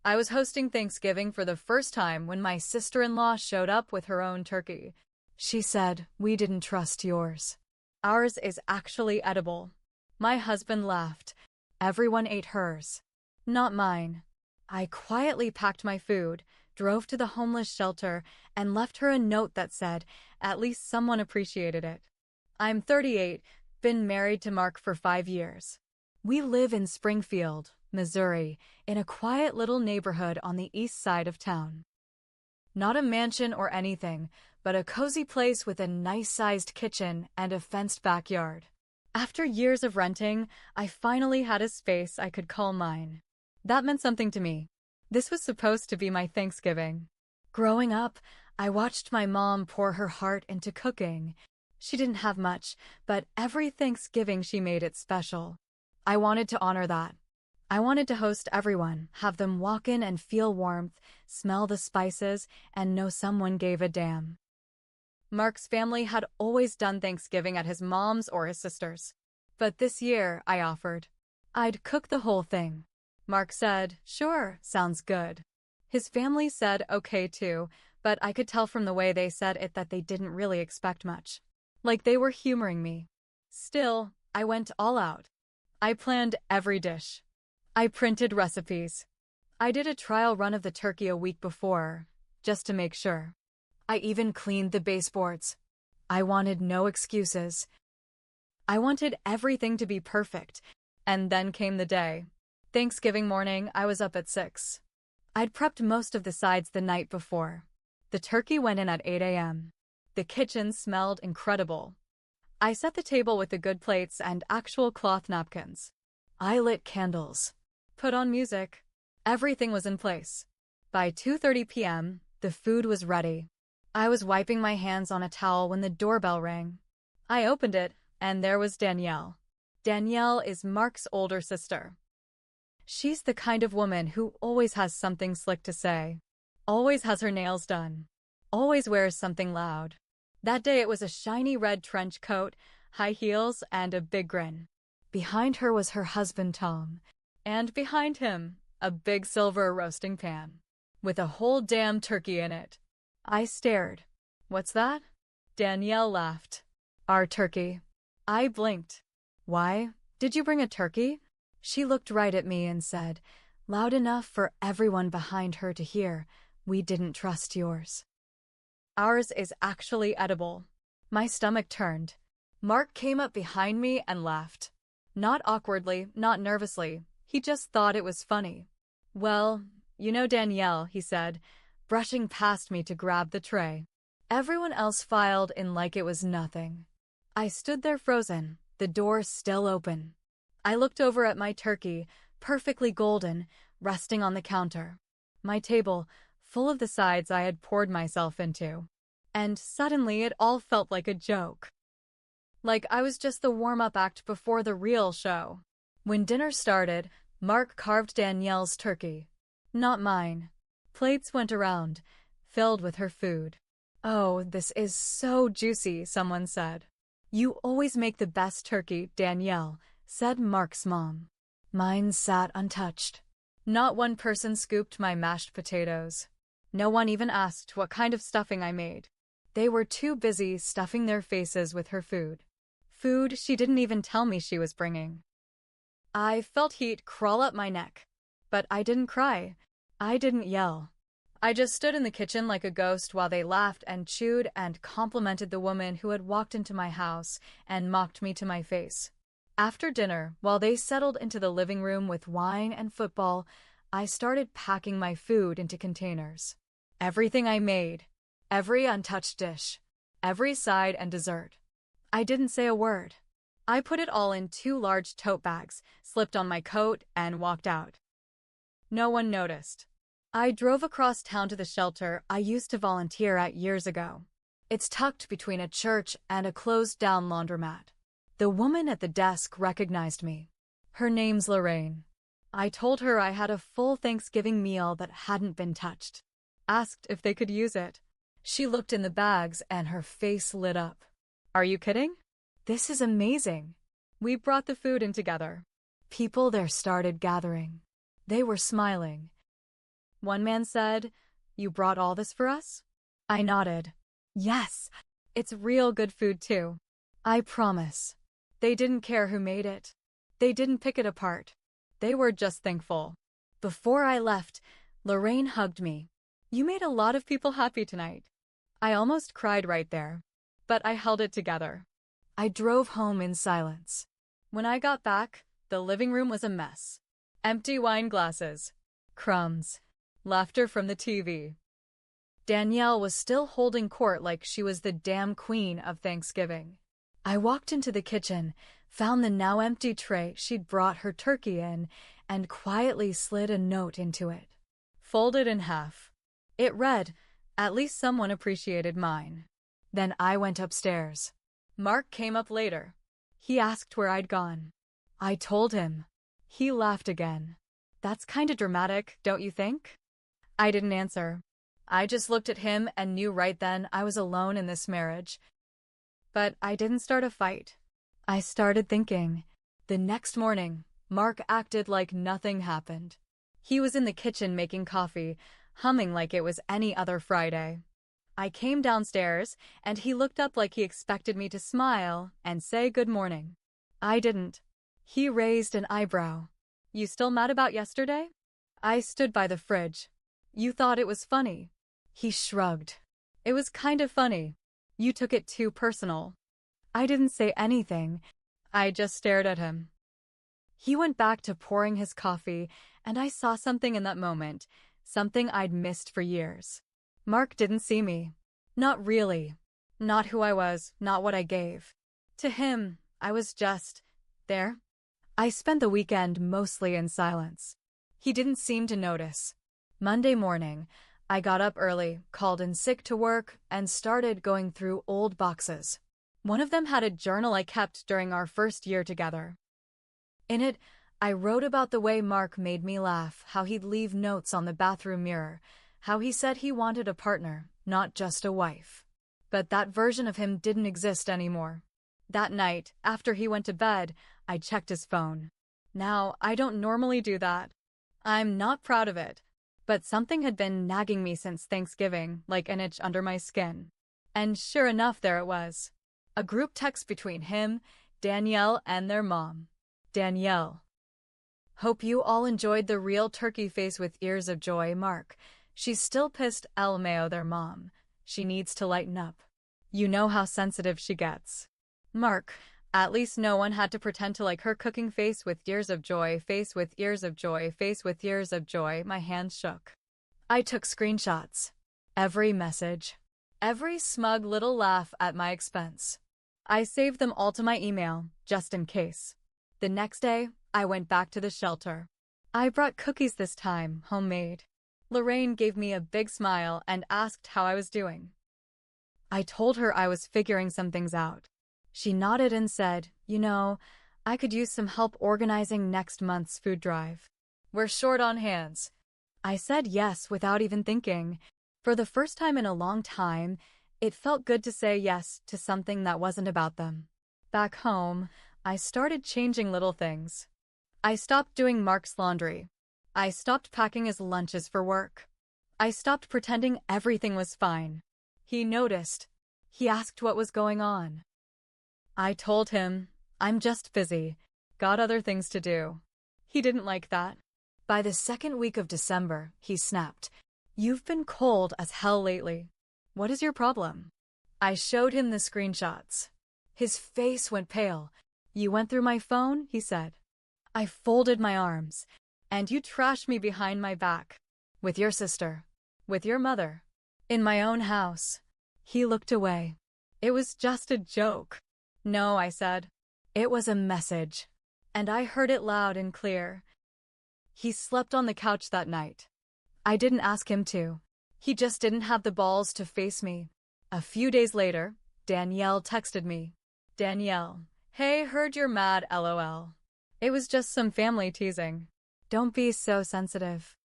I was hosting Thanksgiving for the first time when my sister-in-law showed up with her own turkey. She said, "We didn't trust yours. Ours is actually edible." My husband laughed. Everyone ate hers, not mine. I quietly packed my food, drove to the homeless shelter, and left her a note that said, "At least someone appreciated it." I'm 38, been married to Mark for 5 years. We live in Springfield, Missouri, in a quiet little neighborhood on the east side of town. Not a mansion or anything, but a cozy place with a nice-sized kitchen and a fenced backyard. After years of renting, I finally had a space I could call mine. That meant something to me. This was supposed to be my Thanksgiving. Growing up, I watched my mom pour her heart into cooking. She didn't have much, but every Thanksgiving she made it special. I wanted to honor that. I wanted to host everyone, have them walk in and feel warmth, smell the spices, and know someone gave a damn. Mark's family had always done Thanksgiving at his mom's or his sister's. But this year, I offered. I'd cook the whole thing. Mark said, "Sure, sounds good." His family said okay too, but I could tell from the way they said it that they didn't really expect much. Like they were humoring me. Still, I went all out. I planned every dish. I printed recipes. I did a trial run of the turkey a week before, just to make sure. I even cleaned the baseboards. I wanted no excuses. I wanted everything to be perfect. And then came the day. Thanksgiving morning, I was up at 6. I'd prepped most of the sides the night before. The turkey went in at 8 a.m. The kitchen smelled incredible. I set the table with the good plates and actual cloth napkins. I lit candles. Put on music. Everything was in place. By 2:30 p.m., the food was ready. I was wiping my hands on a towel when the doorbell rang. I opened it, and there was Danielle. Danielle is Mark's older sister. She's the kind of woman who always has something slick to say. Always has her nails done. Always wears something loud. That day it was a shiny red trench coat, high heels, and a big grin. Behind her was her husband Tom. And behind him, a big silver roasting pan. With a whole damn turkey in it. I stared. "What's that?" Danielle laughed. "Our turkey." I blinked. "Why? Did you bring a turkey?" She looked right at me and said, loud enough for everyone behind her to hear, "We didn't trust yours. Ours is actually edible." My stomach turned. Mark came up behind me and laughed. Not awkwardly, not nervously. He just thought it was funny. "Well, you know Danielle," he said, brushing past me to grab the tray. Everyone else filed in like it was nothing. I stood there frozen, the door still open. I looked over at my turkey, perfectly golden, resting on the counter. My table, full of the sides I had poured myself into. And suddenly it all felt like a joke. Like I was just the warm-up act before the real show. When dinner started, Mark carved Danielle's turkey. Not mine. Plates went around, filled with her food. "Oh, this is so juicy," someone said. "You always make the best turkey, Danielle," said Mark's mom. Mine sat untouched. Not one person scooped my mashed potatoes. No one even asked what kind of stuffing I made. They were too busy stuffing their faces with her food. Food she didn't even tell me she was bringing. I felt heat crawl up my neck. But I didn't cry. I didn't yell. I just stood in the kitchen like a ghost while they laughed and chewed and complimented the woman who had walked into my house and mocked me to my face. After dinner, while they settled into the living room with wine and football, I started packing my food into containers. Everything I made, every untouched dish, every side and dessert. I didn't say a word. I put it all in 2 large tote bags, slipped on my coat, and walked out. No one noticed. I drove across town to the shelter I used to volunteer at years ago. It's tucked between a church and a closed-down laundromat. The woman at the desk recognized me. Her name's Lorraine. I told her I had a full Thanksgiving meal that hadn't been touched. Asked if they could use it. She looked in the bags and her face lit up. "Are you kidding? This is amazing." We brought the food in together. People there started gathering. They were smiling. One man said, "You brought all this for us?" I nodded. Yes, it's real good food too. I promise. They didn't care who made it. They didn't pick it apart. They were just thankful. Before I left, Lorraine hugged me. You made a lot of people happy tonight. I almost cried right there, but I held it together. I drove home in silence. When I got back, the living room was a mess. Empty wine glasses, crumbs, laughter from the TV. Danielle was still holding court like she was the damn queen of Thanksgiving. I walked into the kitchen, found the now empty tray she'd brought her turkey in, and quietly slid a note into it. Folded in half. It read, "At least someone appreciated mine." Then I went upstairs. Mark came up later. He asked where I'd gone. I told him. He laughed again. That's kinda dramatic, don't you think? I didn't answer. I just looked at him and knew right then I was alone in this marriage. But I didn't start a fight. I started thinking. The next morning, Mark acted like nothing happened. He was in the kitchen making coffee, humming like it was any other Friday. I came downstairs, and he looked up like he expected me to smile and say good morning. I didn't. He raised an eyebrow. You still mad about yesterday? I stood by the fridge. You thought it was funny. He shrugged. It was kind of funny. You took it too personal. I didn't say anything. I just stared at him. He went back to pouring his coffee, and I saw something in that moment, something I'd missed for years. Mark didn't see me. Not really. Not who I was, not what I gave. To him, I was just there. I spent the weekend mostly in silence. He didn't seem to notice. Monday morning, I got up early, called in sick to work, and started going through old boxes. One of them had a journal I kept during our first year together. In it, I wrote about the way Mark made me laugh, how he'd leave notes on the bathroom mirror, how he said he wanted a partner, not just a wife. But that version of him didn't exist anymore. That night, after he went to bed, I checked his phone. Now, I don't normally do that. I'm not proud of it. But something had been nagging me since Thanksgiving, like an itch under my skin. And sure enough, there it was. A group text between him, Danielle, and their mom. Danielle. Hope you all enjoyed the real turkey face with ears of joy, Mark. She's still pissed LMAO their mom. She needs to lighten up. You know how sensitive she gets. Mark. At least no one had to pretend to like her cooking face with ears of joy, face with ears of joy, face with ears of joy. My hands shook. I took screenshots. Every message. Every smug little laugh at my expense. I saved them all to my email, just in case. The next day, I went back to the shelter. I brought cookies this time, homemade. Lorraine gave me a big smile and asked how I was doing. I told her I was figuring some things out. She nodded and said, you know, I could use some help organizing next month's food drive. We're short on hands. I said yes without even thinking. For the first time in a long time, it felt good to say yes to something that wasn't about them. Back home, I started changing little things. I stopped doing Mark's laundry. I stopped packing his lunches for work. I stopped pretending everything was fine. He noticed. He asked what was going on. I told him, I'm just busy. Got other things to do. He didn't like that. By the second week of December, he snapped. You've been cold as hell lately. What is your problem? I showed him the screenshots. His face went pale. You went through my phone, he said. I folded my arms. And you trashed me behind my back. With your sister. With your mother. In my own house. He looked away. It was just a joke. No, I said. It was a message. And I heard it loud and clear. He slept on the couch that night. I didn't ask him to. He just didn't have the balls to face me. A few days later, Danielle texted me. Danielle, hey, heard you're mad, LOL. It was just some family teasing. Don't be so sensitive.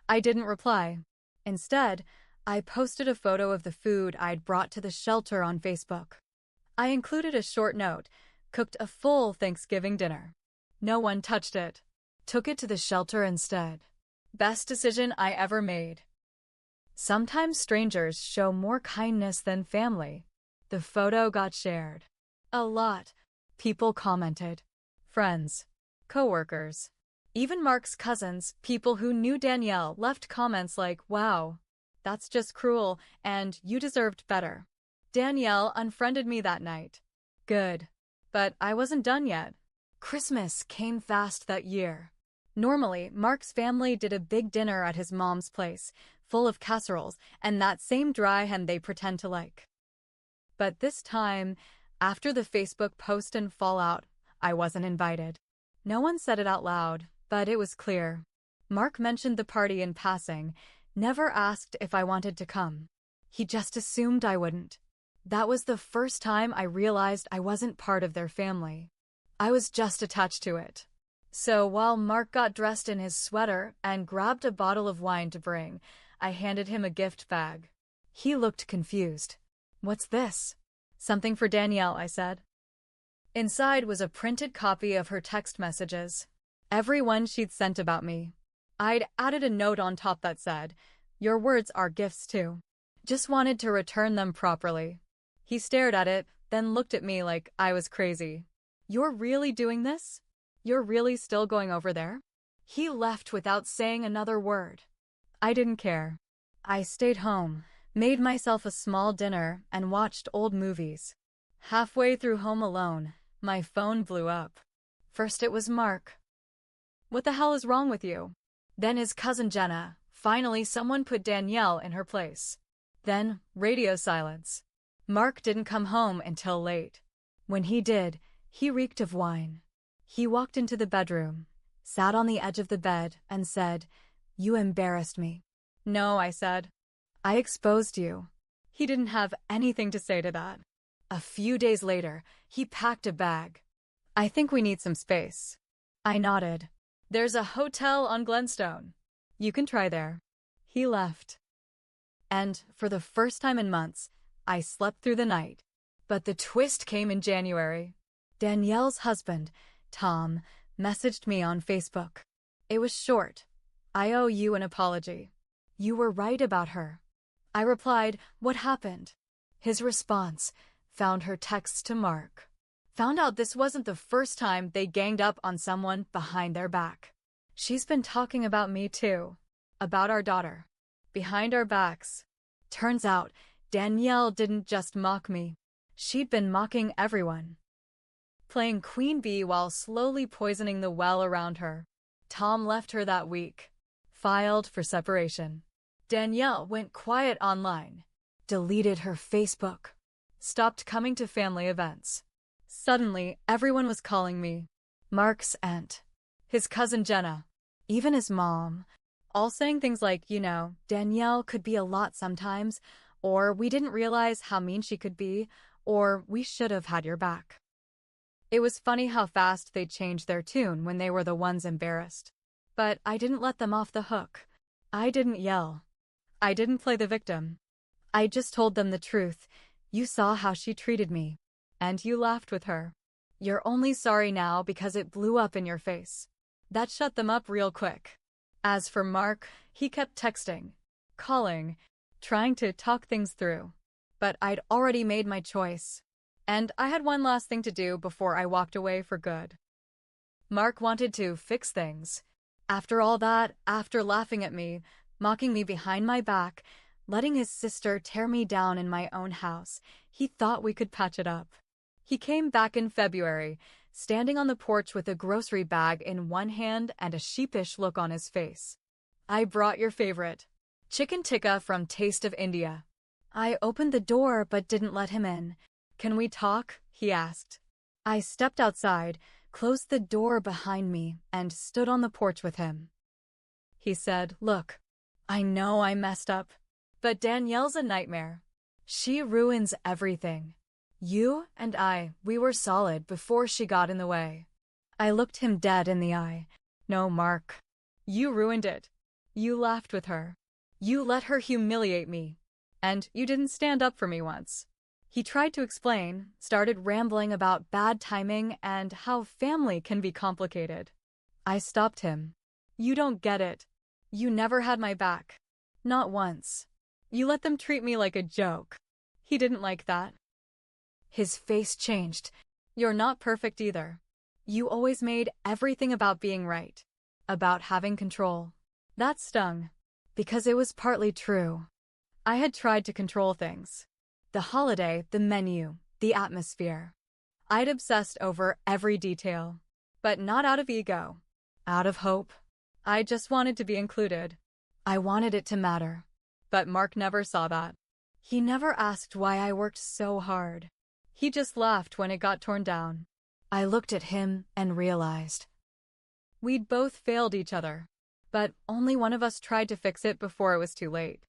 I didn't reply. Instead, I posted a photo of the food I'd brought to the shelter on Facebook. I included a short note, cooked a full Thanksgiving dinner. No one touched it. Took it to the shelter instead. Best decision I ever made. Sometimes strangers show more kindness than family. The photo got shared. A lot. People commented. Friends. Coworkers. Even Mark's cousins, people who knew Danielle, left comments like, "Wow, that's just cruel, and you deserved better." Danielle unfriended me that night. Good. But I wasn't done yet. Christmas came fast that year. Normally, Mark's family did a big dinner at his mom's place, full of casseroles and that same dry hen they pretend to like. But this time, after the Facebook post and fallout, I wasn't invited. No one said it out loud, but it was clear. Mark mentioned the party in passing, never asked if I wanted to come. He just assumed I wouldn't. That was the first time I realized I wasn't part of their family. I was just attached to it. So while Mark got dressed in his sweater and grabbed a bottle of wine to bring, I handed him a gift bag. He looked confused. "What's this?" "Something for Danielle," I said. Inside was a printed copy of her text messages. Every one she'd sent about me. I'd added a note on top that said, "Your words are gifts too. Just wanted to return them properly." He stared at it, then looked at me like I was crazy. "You're really doing this? You're really still going over there?" He left without saying another word. I didn't care. I stayed home, made myself a small dinner, and watched old movies. Halfway through Home Alone, my phone blew up. First it was Mark. "What the hell is wrong with you?" Then his cousin Jenna. Finally, someone put Danielle in her place. Then radio silence. Mark didn't come home until late. When he did, he reeked of wine. He walked into the bedroom, sat on the edge of the bed, and said, "You embarrassed me." "No," I said. "I exposed you." He didn't have anything to say to that. A few days later, he packed a bag. "I think we need some space." I nodded. "There's a hotel on Glenstone. You can try there." He left. And for the first time in months, I slept through the night. But the twist came in January. Danielle's husband, Tom, messaged me on Facebook. It was short. "I owe you an apology. You were right about her." I replied, "What happened?" His response, "Found her texts to Mark." Found out this wasn't the first time they ganged up on someone behind their back. "She's been talking about me too. About our daughter. Behind our backs." Turns out, Danielle didn't just mock me. She'd been mocking everyone. Playing queen bee while slowly poisoning the well around her. Tom left her that week. Filed for separation. Danielle went quiet online. Deleted her Facebook. Stopped coming to family events. Suddenly, everyone was calling me. Mark's aunt. His cousin Jenna. Even his mom. All saying things like, "Danielle could be a lot sometimes," or "We didn't realize how mean she could be," or "We should have had your back." It was funny how fast they changed their tune when they were the ones embarrassed. But I didn't let them off the hook. I didn't yell. I didn't play the victim. I just told them the truth. "You saw how she treated me. And you laughed with her. You're only sorry now because it blew up in your face." That shut them up real quick. As for Mark, he kept texting, calling, trying to talk things through. But I'd already made my choice. And I had one last thing to do before I walked away for good. Mark wanted to fix things. After all that, after laughing at me, mocking me behind my back, letting his sister tear me down in my own house, he thought we could patch it up. He came back in February, standing on the porch with a grocery bag in one hand and a sheepish look on his face. "I brought your favorite. Chicken tikka from Taste of India." I opened the door but didn't let him in. "Can we talk?" he asked. I stepped outside, closed the door behind me, and stood on the porch with him. He said, "Look, I know I messed up, but Danielle's a nightmare. She ruins everything. You and we were solid before she got in the way." I looked him dead in the eye. "No, Mark. You ruined it. You laughed with her. You let her humiliate me. And you didn't stand up for me once." He tried to explain, started rambling about bad timing and how family can be complicated. I stopped him. "You don't get it. You never had my back. Not once. You let them treat me like a joke. He didn't like that. His face changed. You're not perfect either. You always made everything about being right. About having control. That stung. Because it was partly true. I had tried to control things. The holiday, the menu, the atmosphere. I'd obsessed over every detail. But not out of ego. Out of hope. I just wanted to be included. I wanted it to matter. But Mark never saw that. He never asked why I worked so hard. He just laughed when it got torn down. I looked at him and realized. We'd both failed each other. But only one of us tried to fix it before it was too late.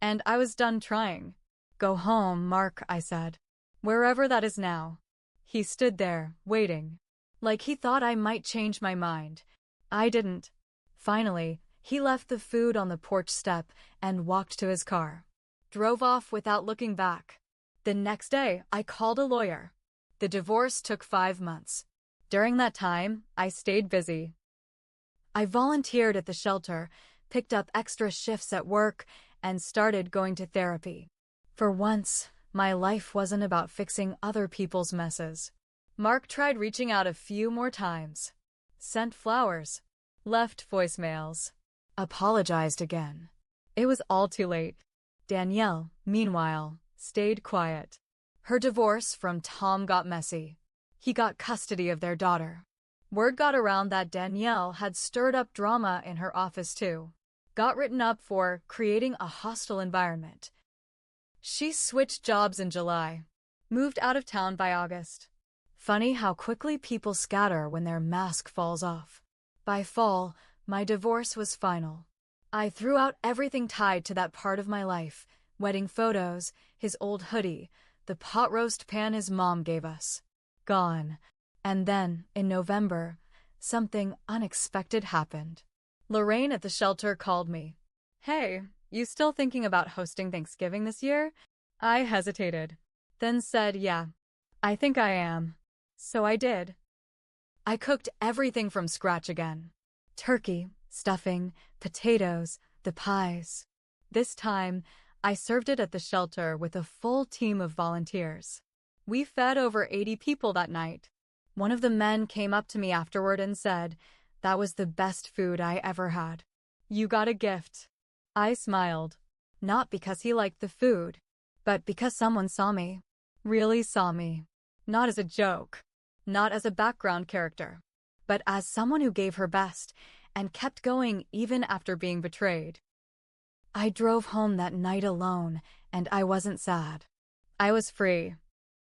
And I was done trying. Go home, Mark, I said. Wherever that is now. He stood there, waiting. Like he thought I might change my mind. I didn't. Finally, he left the food on the porch step and walked to his car. Drove off without looking back. The next day, I called a lawyer. The divorce took 5 months. During that time, I stayed busy. I volunteered at the shelter, picked up extra shifts at work, and started going to therapy. For once, my life wasn't about fixing other people's messes. Mark tried reaching out a few more times. Sent flowers. Left voicemails. Apologized again. It was all too late. Danielle, meanwhile, stayed quiet. Her divorce from Tom got messy. He got custody of their daughter. Word got around that Danielle had stirred up drama in her office too. Got written up for creating a hostile environment. She switched jobs in July. Moved out of town by August. Funny how quickly people scatter when their mask falls off. By fall, my divorce was final. I threw out everything tied to that part of my life. Wedding photos, his old hoodie, the pot roast pan his mom gave us. Gone. And then, in November, something unexpected happened. Lorraine at the shelter called me. Hey, you still thinking about hosting Thanksgiving this year? I hesitated. Then said, yeah, I think I am. So I did. I cooked everything from scratch again. Turkey, stuffing, potatoes, the pies. This time, I served it at the shelter with a full team of volunteers. We fed over 80 people that night. One of the men came up to me afterward and said, that was the best food I ever had. You got a gift. I smiled. Not because he liked the food, but because someone saw me. Really saw me. Not as a joke. Not as a background character, but as someone who gave her best and kept going even after being betrayed. I drove home that night alone, and I wasn't sad. I was free.